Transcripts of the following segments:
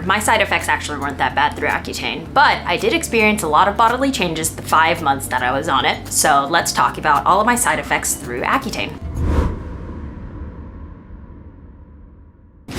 my side effects actually weren't that bad through Accutane, but I did experience a lot of bodily changes the 5 months that I was on it. So let's talk about all of my side effects through Accutane.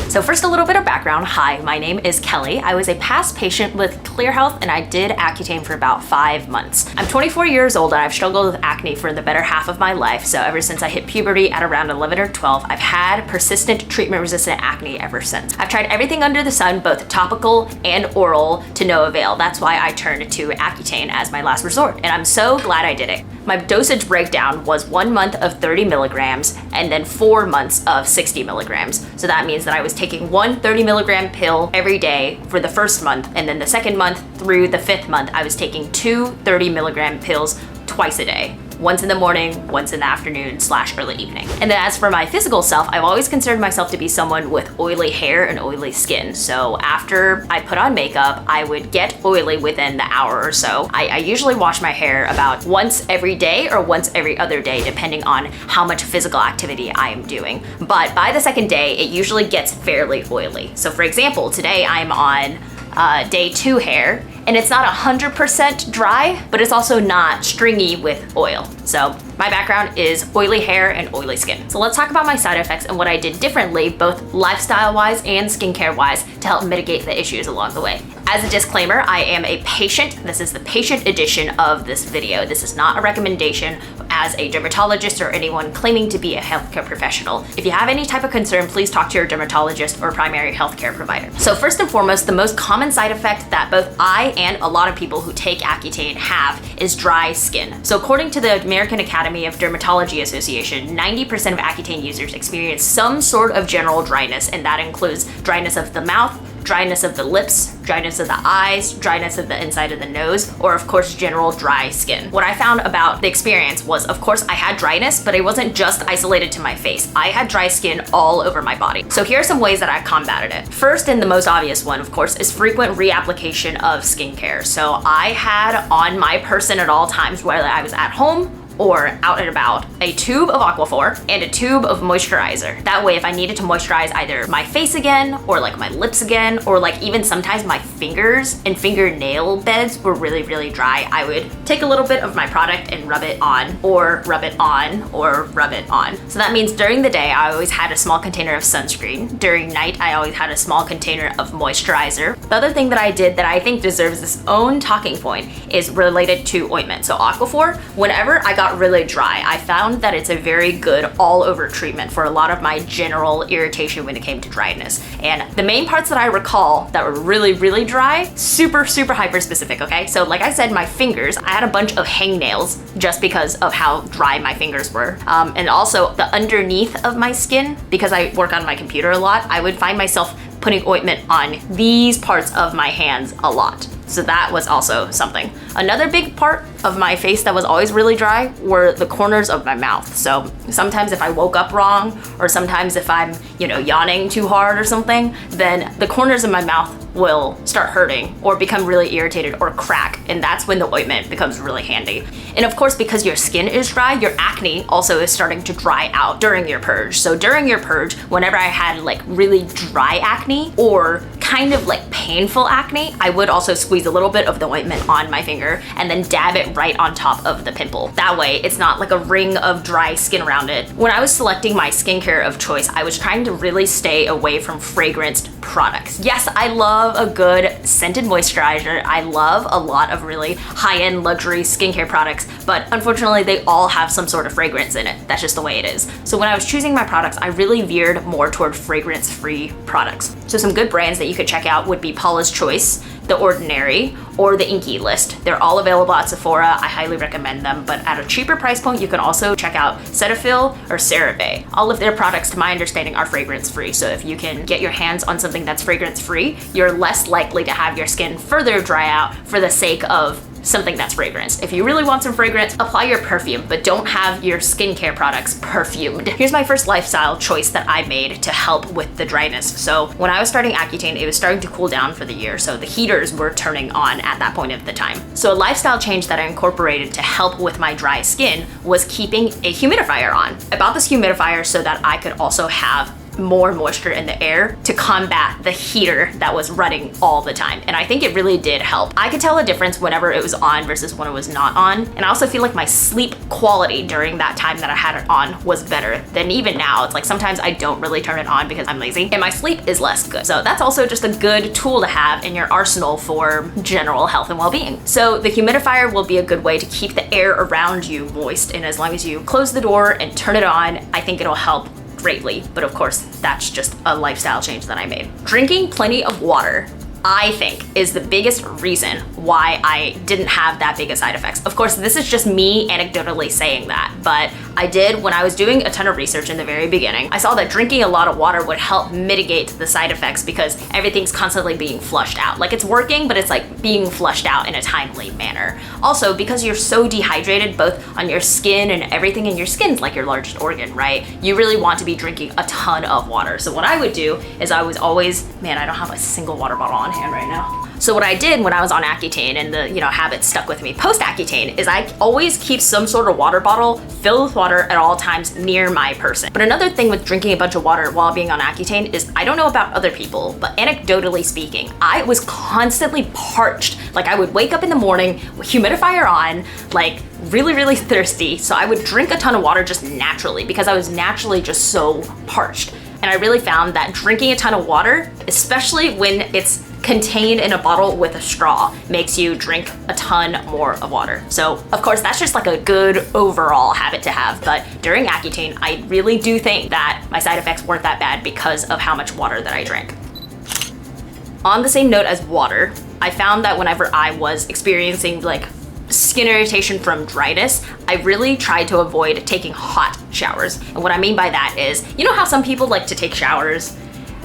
So first, a little bit of background. Hi, my name is Kelly. I was a past patient with Clear Health and I did Accutane for about 5 months. I'm 24 years old and I've struggled with acne for the better half of my life. So ever since I hit puberty at around 11 or 12, I've had persistent treatment-resistant acne ever since. I've tried everything under the sun, both topical and oral, to no avail. That's why I turned to Accutane as my last resort, and I'm so glad I did it. My dosage breakdown was 1 month of 30 milligrams and then 4 months of 60 milligrams. So that means that I was taking one 30 milligram pill every day for the first month, and then the second month through the 5th month, I was taking 2 30 milligram pills twice a day. Once in the morning, once in the afternoon / early evening. And then as for my physical self, I've always considered myself to be someone with oily hair and oily skin. So after I put on makeup, I would get oily within the hour or so. I usually wash my hair about once every day or once every other day, depending on how much physical activity I am doing. But by the second day, it usually gets fairly oily. So for example, today I'm on day 2 hair, and it's not 100% dry, but it's also not stringy with oil. So my background is oily hair and oily skin. So let's talk about my side effects and what I did differently, both lifestyle-wise and skincare-wise, to help mitigate the issues along the way. As a disclaimer, I am a patient. This is the patient edition of this video. This is not a recommendation as a dermatologist or anyone claiming to be a healthcare professional. If you have any type of concern, please talk to your dermatologist or primary healthcare provider. So first and foremost, the most common side effect that both I and a lot of people who take Accutane have is dry skin. So according to the American Academy of Dermatology Association, 90% of Accutane users experience some sort of general dryness, and that includes dryness of the mouth, dryness of the lips, dryness of the eyes, dryness of the inside of the nose, or of course general dry skin. What I found about the experience was, of course, I had dryness, but it wasn't just isolated to my face. I had dry skin all over my body. So here are some ways that I combated it. First, and the most obvious one, of course, is frequent reapplication of skincare. So I had on my person at all times, whether I was at home or out and about, a tube of Aquaphor and a tube of moisturizer. That way, if I needed to moisturize either my face again, or like my lips again, or like even sometimes my fingers and fingernail beds were really, really dry, I would take a little bit of my product and rub it on, or rub it on, or rub it on. So that means during the day, I always had a small container of sunscreen. During night, I always had a small container of moisturizer. The other thing that I did that I think deserves its own talking point is related to ointment. So Aquaphor, whenever I got really dry, I found that it's a very good all-over treatment for a lot of my general irritation when it came to dryness. And the main parts that I recall that were really, really dry, super hyper specific, okay? So like I said, my fingers, I had a bunch of hangnails just because of how dry my fingers were. And also the underneath of my skin, because I work on my computer a lot, I would find myself putting ointment on these parts of my hands a lot. So that was also something. Another big part of my face that was always really dry were the corners of my mouth. So sometimes if I woke up wrong, or sometimes if I'm, yawning too hard or something, then the corners of my mouth will start hurting or become really irritated or crack, and that's when the ointment becomes really handy. And of course, because your skin is dry, your acne also is starting to dry out during your purge. So during your purge, whenever I had like really dry acne or kind of like painful acne, I would also squeeze a little bit of the ointment on my finger and then dab it right on top of the pimple. That way it's not like a ring of dry skin around it. When I was selecting my skincare of choice, I was trying to really stay away from fragranced products. Yes, I love a good scented moisturizer. I love a lot of really high-end luxury skincare products, but unfortunately they all have some sort of fragrance in it. That's just the way it is. So when I was choosing my products, I really veered more toward fragrance-free products. So some good brands that you could check out would be Paula's Choice, The Ordinary, or the Inky List. They're all available at Sephora. I highly recommend them, but at a cheaper price point, you can also check out Cetaphil or CeraVe. All of their products, to my understanding, are fragrance-free. So if you can get your hands on something that's fragrance-free, you're less likely to have your skin further dry out for the sake of something that's fragranced. If you really want some fragrance, apply your perfume, but don't have your skincare products perfumed. Here's my first lifestyle choice that I made to help with the dryness. So when I was starting Accutane, it was starting to cool down for the year, so the heaters were turning on at that point of the time. So a lifestyle change that I incorporated to help with my dry skin was keeping a humidifier on. I bought this humidifier so that I could also have more moisture in the air to combat the heater that was running all the time. And I think it really did help. I could tell a difference whenever it was on versus when it was not on. And I also feel like my sleep quality during that time that I had it on was better than even now. It's like sometimes I don't really turn it on because I'm lazy and my sleep is less good. So that's also just a good tool to have in your arsenal for general health and well-being. So the humidifier will be a good way to keep the air around you moist. And as long as you close the door and turn it on, I think it'll help greatly. But of course, that's just a lifestyle change that I made. Drinking plenty of water, I think, is the biggest reason why I didn't have that big of side effects. Of course, this is just me anecdotally saying that, but I did, when I was doing a ton of research in the very beginning, I saw that drinking a lot of water would help mitigate the side effects because everything's constantly being flushed out. Like, it's working, but it's like being flushed out in a timely manner. Also, because you're so dehydrated, both on your skin and everything in your skin's like your largest organ, right? You really want to be drinking a ton of water. So what I would do is I was always, man, I don't have a single water bottle on hand right now. So what I did when I was on Accutane and the habit stuck with me post Accutane is I always keep some sort of water bottle filled with water at all times near my person. But another thing with drinking a bunch of water while being on Accutane is, I don't know about other people, but anecdotally speaking, I was constantly parched. Like, I would wake up in the morning with humidifier on, like really, really thirsty. So I would drink a ton of water just naturally because I was naturally just so parched. And I really found that drinking a ton of water, especially when it's contained in a bottle with a straw, makes you drink a ton more of water. So of course, that's just like a good overall habit to have. But during Accutane, I really do think that my side effects weren't that bad because of how much water that I drank. On the same note as water, I found that whenever I was experiencing like skin irritation from dryness, I really tried to avoid taking hot showers. And what I mean by that is, you know how some people like to take showers,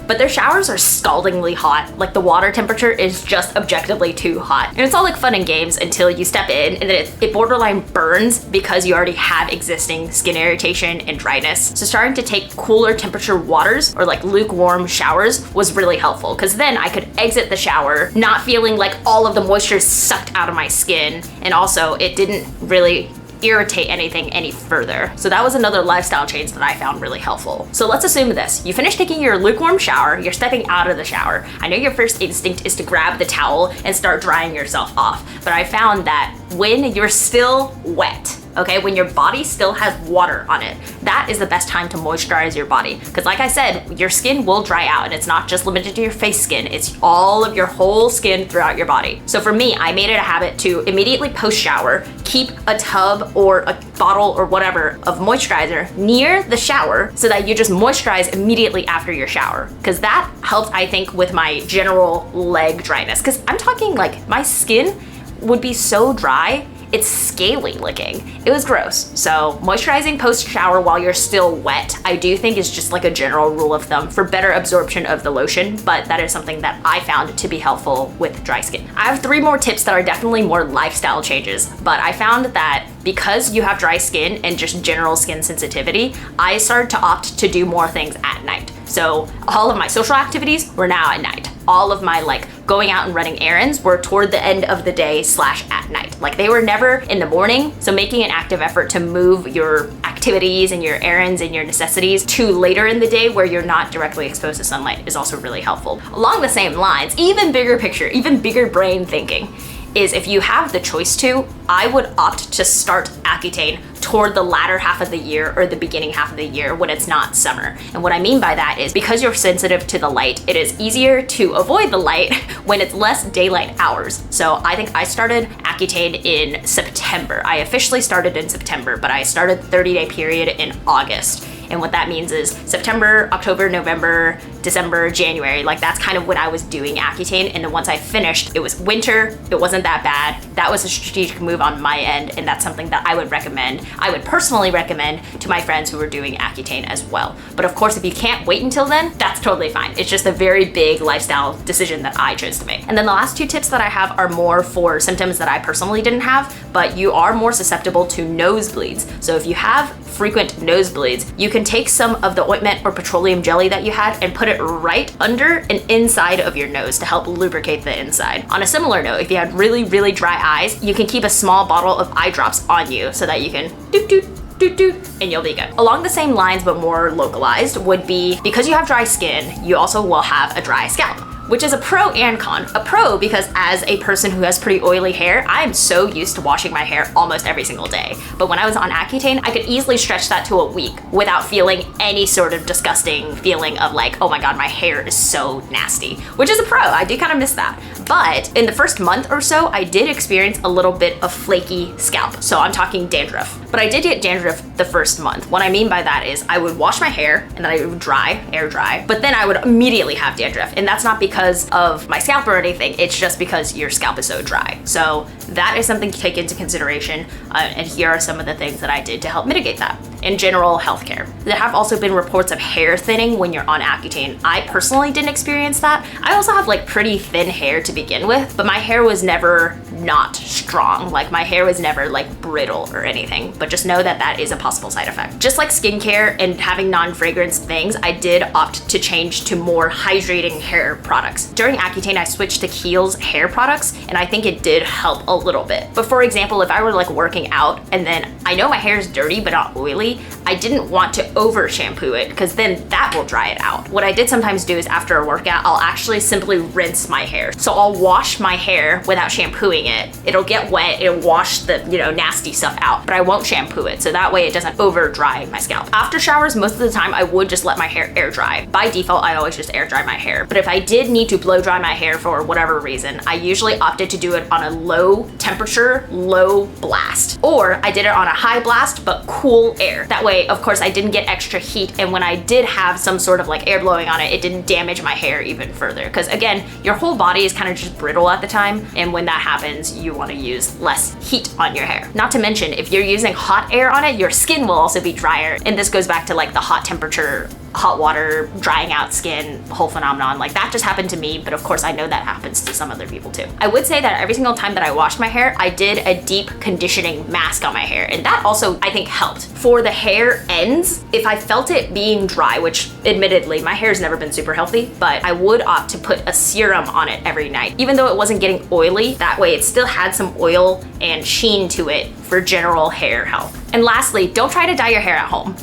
but their showers are scaldingly hot. Like, the water temperature is just objectively too hot. And it's all like fun and games until you step in and then it borderline burns because you already have existing skin irritation and dryness. So starting to take cooler temperature waters or like lukewarm showers was really helpful, because then I could exit the shower not feeling like all of the moisture sucked out of my skin. And also it didn't really irritate anything any further. So that was another lifestyle change that I found really helpful. So let's assume this. You finish taking your lukewarm shower, you're stepping out of the shower. I know your first instinct is to grab the towel and start drying yourself off, but I found that when you're still wet, okay, when your body still has water on it, that is the best time to moisturize your body. Because like I said, your skin will dry out, and it's not just limited to your face skin, it's all of your whole skin throughout your body. So for me, I made it a habit to immediately post shower, keep a tub or a bottle or whatever of moisturizer near the shower so that you just moisturize immediately after your shower. Because that helped, I think, with my general leg dryness. Because I'm talking like my skin would be so dry, it's scaly looking. It was gross. So moisturizing post shower while you're still wet, I do think is just like a general rule of thumb for better absorption of the lotion, but that is something that I found to be helpful with dry skin. I have 3 more tips that are definitely more lifestyle changes, but I found that because you have dry skin and just general skin sensitivity, I started to opt to do more things at night. So all of my social activities were now at night. All of my like going out and running errands were toward the end of the day / at night. Like, they were never in the morning. So making an active effort to move your activities and your errands and your necessities to later in the day where you're not directly exposed to sunlight is also really helpful. Along the same lines, even bigger picture, even bigger brain thinking, is if you have the choice to, I would opt to start Accutane toward the latter half of the year or the beginning half of the year when it's not summer. And what I mean by that is, because you're sensitive to the light, it is easier to avoid the light when it's less daylight hours. So I think I started Accutane in September. I officially started in September, but I started the 30-day period in August. And what that means is September, October, November, December, January, like that's kind of when I was doing Accutane. And then once I finished, it was winter, it wasn't that bad. That was a strategic move on my end, and that's something that I would recommend. I would personally recommend to my friends who are doing Accutane as well. But of course, if you can't wait until then, that's totally fine. It's just a very big lifestyle decision that I chose to make. And then the last 2 tips that I have are more for symptoms that I personally didn't have, but you are more susceptible to nosebleeds. So if you have frequent nosebleeds, you can take some of the ointment or petroleum jelly that you had and put it right under and inside of your nose to help lubricate the inside. On a similar note, if you had really, really dry eyes, you can keep a small bottle of eye drops on you so that you can doot doot doot doot, and you'll be good. Along the same lines, but more localized, would be because you have dry skin, you also will have a dry scalp, which is a pro and con. A pro because as a person who has pretty oily hair, I'm so used to washing my hair almost every single day. But when I was on Accutane, I could easily stretch that to a week without feeling any sort of disgusting feeling of like, oh my God, my hair is so nasty, which is a pro. I do kind of miss that. But in the first month or so, I did experience a little bit of flaky scalp. So I'm talking dandruff. But I did get dandruff the first month. What I mean by that is I would wash my hair and then I would dry, air dry, but then I would immediately have dandruff. And that's not because of my scalp or anything, it's just because your scalp is so dry. So that is something to take into consideration. And here are some of the things that I did to help mitigate that. In general healthcare, there have also been reports of hair thinning when you're on Accutane. I personally didn't experience that. I also have like pretty thin hair to begin with, but my hair was never not strong. Like my hair was never like brittle or anything, but just know that that is a possible side effect. Just like skincare and having non-fragrance things, I did opt to change to more hydrating hair products. During Accutane, I switched to Kiehl's hair products, and I think it did help a little bit. But for example, if I were like working out and then I know my hair is dirty but not oily, I didn't want to over shampoo it because then that will dry it out. What I did sometimes do is after a workout, I'll actually simply rinse my hair. So I'll wash my hair without shampooing it. It'll get wet, it'll wash the, nasty stuff out, but I won't shampoo it. So that way it doesn't over dry my scalp. After showers, most of the time I would just let my hair air dry. By default, I always just air dry my hair. But if I did need to blow dry my hair for whatever reason, I usually opted to do it on a low temperature, low blast. Or I did it on a high blast, but cool air. That way, of course, I didn't get extra heat. And when I did have some sort of like air blowing on it, it didn't damage my hair even further. Because again, your whole body is kind of just brittle at the time. And when that happens, you want to use less heat on your hair. Not to mention, if you're using hot air on it, your skin will also be drier. And this goes back to like the hot temperature, hot water, drying out skin, whole phenomenon. Like that just happened to me, but of course I know that happens to some other people too. I would say that every single time that I washed my hair, I did a deep conditioning mask on my hair. And that also, I think, helped. For the hair ends, if I felt it being dry, which admittedly, my hair's never been super healthy, but I would opt to put a serum on it every night. Even though it wasn't getting oily, that way it still had some oil and sheen to it for general hair health. And lastly, don't try to dye your hair at home.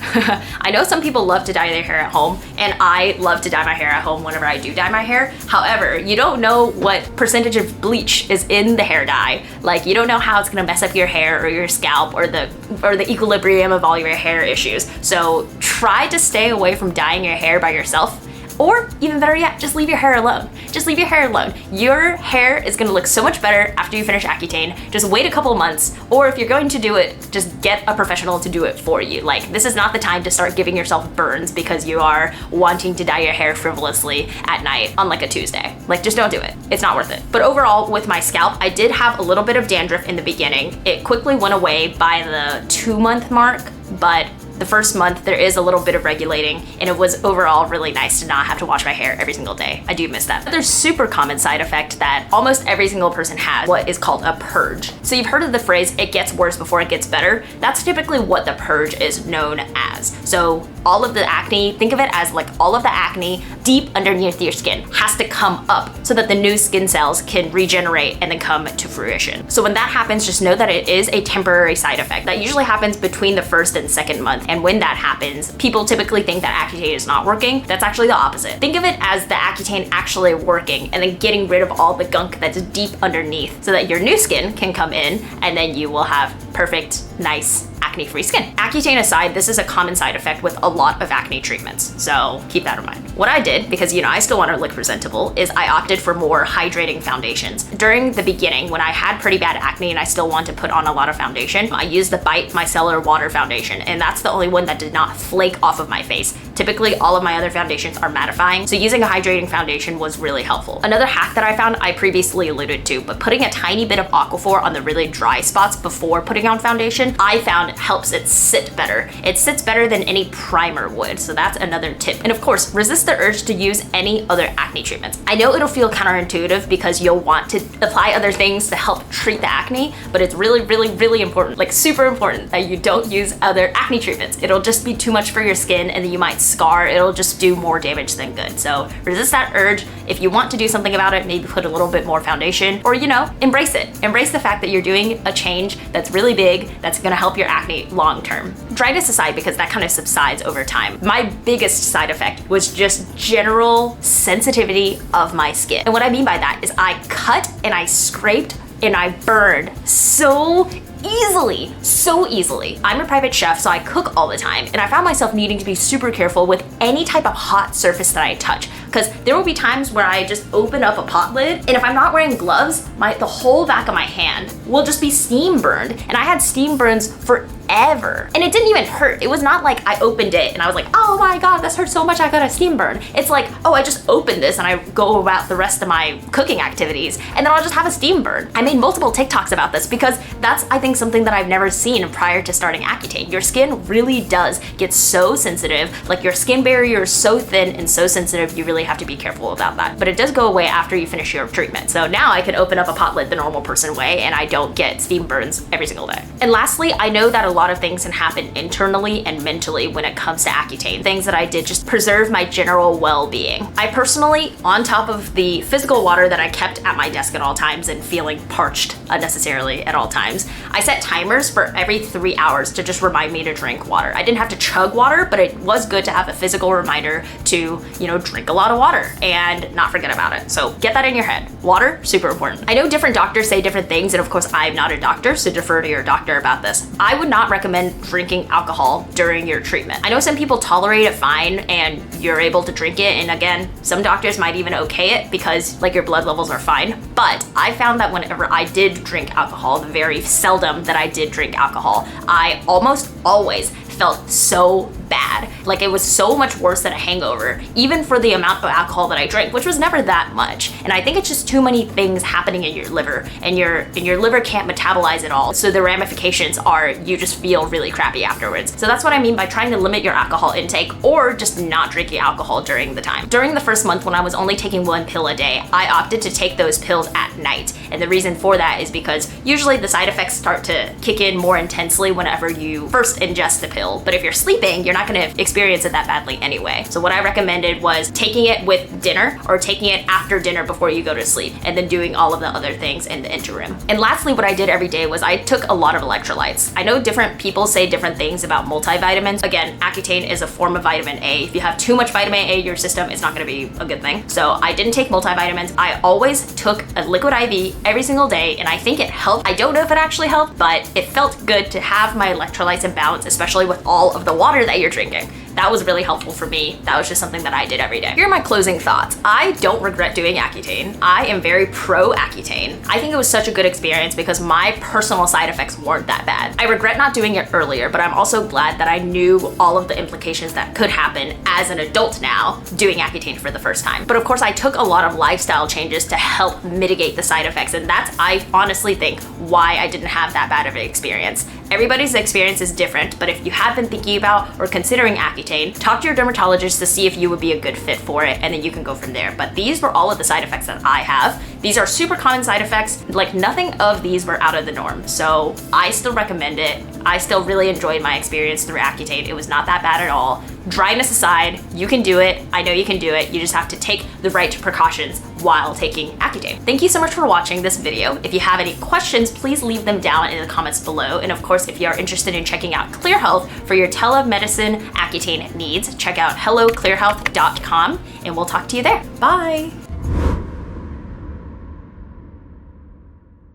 I know some people love to dye their hair at home, and I love to dye my hair at home whenever I do dye my hair. However, you don't know what percentage of bleach is in the hair dye. Like you don't know how it's gonna mess up your hair or your scalp or the equilibrium of all your hair issues. So try to stay away from dyeing your hair by yourself. Or even better yet, just leave your hair alone. Just leave your hair alone. Your hair is gonna look so much better after you finish Accutane. Just wait a couple months, or if you're going to do it, just get a professional to do it for you. Like this is not the time to start giving yourself burns because you are wanting to dye your hair frivolously at night on like a Tuesday. Like just don't do it. It's not worth it. But overall, with my scalp, I did have a little bit of dandruff in the beginning. It quickly went away by the 2-month mark, but the first month there is a little bit of regulating, and it was overall really nice to not have to wash my hair every single day. I do miss that. Another super common side effect that almost every single person has, what is called a purge. So you've heard of the phrase, it gets worse before it gets better. That's typically what the purge is known as. So all of the acne, think of it as like all of the acne deep underneath your skin has to come up so that the new skin cells can regenerate and then come to fruition. So when that happens, just know that it is a temporary side effect. That usually happens between the first and second month. And when that happens, people typically think that Accutane is not working. That's actually the opposite. Think of it as the Accutane actually working and then getting rid of all the gunk that's deep underneath so that your new skin can come in and then you will have perfect, nice, acne-free skin. Accutane aside, this is a common side effect with a lot of acne treatments, so keep that in mind. What I did, because I still want to look presentable, is I opted for more hydrating foundations. During the beginning, when I had pretty bad acne and I still wanted to put on a lot of foundation, I used the Bite Micellar Water Foundation, and that's the only one that did not flake off of my face. Typically, all of my other foundations are mattifying, so using a hydrating foundation was really helpful. Another hack that I found, I previously alluded to, but putting a tiny bit of Aquaphor on the really dry spots before putting on foundation, I found helps it sit better. It sits better than any primer would, so that's another tip. And of course, resist the urge to use any other acne treatments. I know it'll feel counterintuitive because you'll want to apply other things to help treat the acne, but it's really, really, really important, like super important, that you don't use other acne treatments. It'll just be too much for your skin and then you might scar, it'll just do more damage than good. So resist that urge. If you want to do something about it, maybe put a little bit more foundation, or embrace it. Embrace the fact that you're doing a change that's really big, that's gonna help your acne long term. Dryness aside, because that kind of subsides over time, my biggest side effect was just general sensitivity of my skin. And what I mean by that is I cut and I scraped and I burned so easily. I'm a private chef, so I cook all the time, and I found myself needing to be super careful with any type of hot surface that I touch, because there will be times where I just open up a pot lid, and if I'm not wearing gloves, the whole back of my hand will just be steam burned, and I had steam burns forever. And it didn't even hurt. It was not like I opened it and I was like, oh my God, this hurts so much, I got a steam burn. It's like, oh, I just opened this and I go about the rest of my cooking activities, and then I'll just have a steam burn. I made multiple TikToks about this because that's, I think, something that I've never seen prior to starting Accutane. Your skin really does get so sensitive. Like, your skin barrier is so thin and so sensitive, you really have to be careful about that. But it does go away after you finish your treatment. So now I can open up a pot lid the normal person way and I don't get steam burns every single day. And lastly, I know that a lot of things can happen internally and mentally when it comes to Accutane. Things that I did just preserve my general well-being. I personally, on top of the physical water that I kept at my desk at all times and feeling parched unnecessarily at all times, I set timers for every 3 hours to just remind me to drink water. I didn't have to chug water, but it was good to have a physical reminder to, drink a lot of water and not forget about it. So get that in your head. Water, super important. I know different doctors say different things, and of course I'm not a doctor, so defer to your doctor about this. I would not recommend drinking alcohol during your treatment. I know some people tolerate it fine and you're able to drink it, and again, some doctors might even okay it because your blood levels are fine. But I found that whenever I did drink alcohol, the very seldom that I did drink alcohol, I almost always felt so bad. Like, it was so much worse than a hangover, even for the amount of alcohol that I drank, which was never that much. And I think it's just too many things happening in your liver, and your liver can't metabolize it all. So the ramifications are you just feel really crappy afterwards. So that's what I mean by trying to limit your alcohol intake or just not drinking alcohol during the time. During the first month, when I was only taking 1 pill a day, I opted to take those pills at night. And the reason for that is because usually the side effects start to kick in more intensely whenever you first ingest the pill. But if you're sleeping, you're not gonna experience it that badly anyway. So what I recommended was taking it with dinner or taking it after dinner before you go to sleep, and then doing all of the other things in the interim. And lastly, what I did every day was I took a lot of electrolytes. I know different people say different things about multivitamins. Again, Accutane is a form of vitamin A. If you have too much vitamin A in your system, it's not gonna be a good thing. So I didn't take multivitamins. I always took a liquid IV every single day, and I think it helped. I don't know if it actually helped, but it felt good to have my electrolytes in balance, especially with all of the water that you're drinking. That was really helpful for me. That was just something that I did every day. Here are my closing thoughts. I don't regret doing Accutane. I am very pro Accutane. I think it was such a good experience because my personal side effects weren't that bad. I regret not doing it earlier, but I'm also glad that I knew all of the implications that could happen as an adult now doing Accutane for the first time. But of course, I took a lot of lifestyle changes to help mitigate the side effects, and that's, I honestly think, why I didn't have that bad of an experience. Everybody's experience is different, but if you have been thinking about or considering Accutane, talk to your dermatologist to see if you would be a good fit for it, and then you can go from there. But these were all of the side effects that I have. These are super common side effects. Like, nothing of these were out of the norm. So I still recommend it. I still really enjoyed my experience through Accutane. It was not that bad at all. Dryness aside, you can do it. I know you can do it. You just have to take the right precautions while taking Accutane. Thank you so much for watching this video. If you have any questions, please leave them down in the comments below. And of course, if you are interested in checking out Clear Health for your telemedicine Accutane needs, check out helloclearhealth.com, and we'll talk to you there. Bye.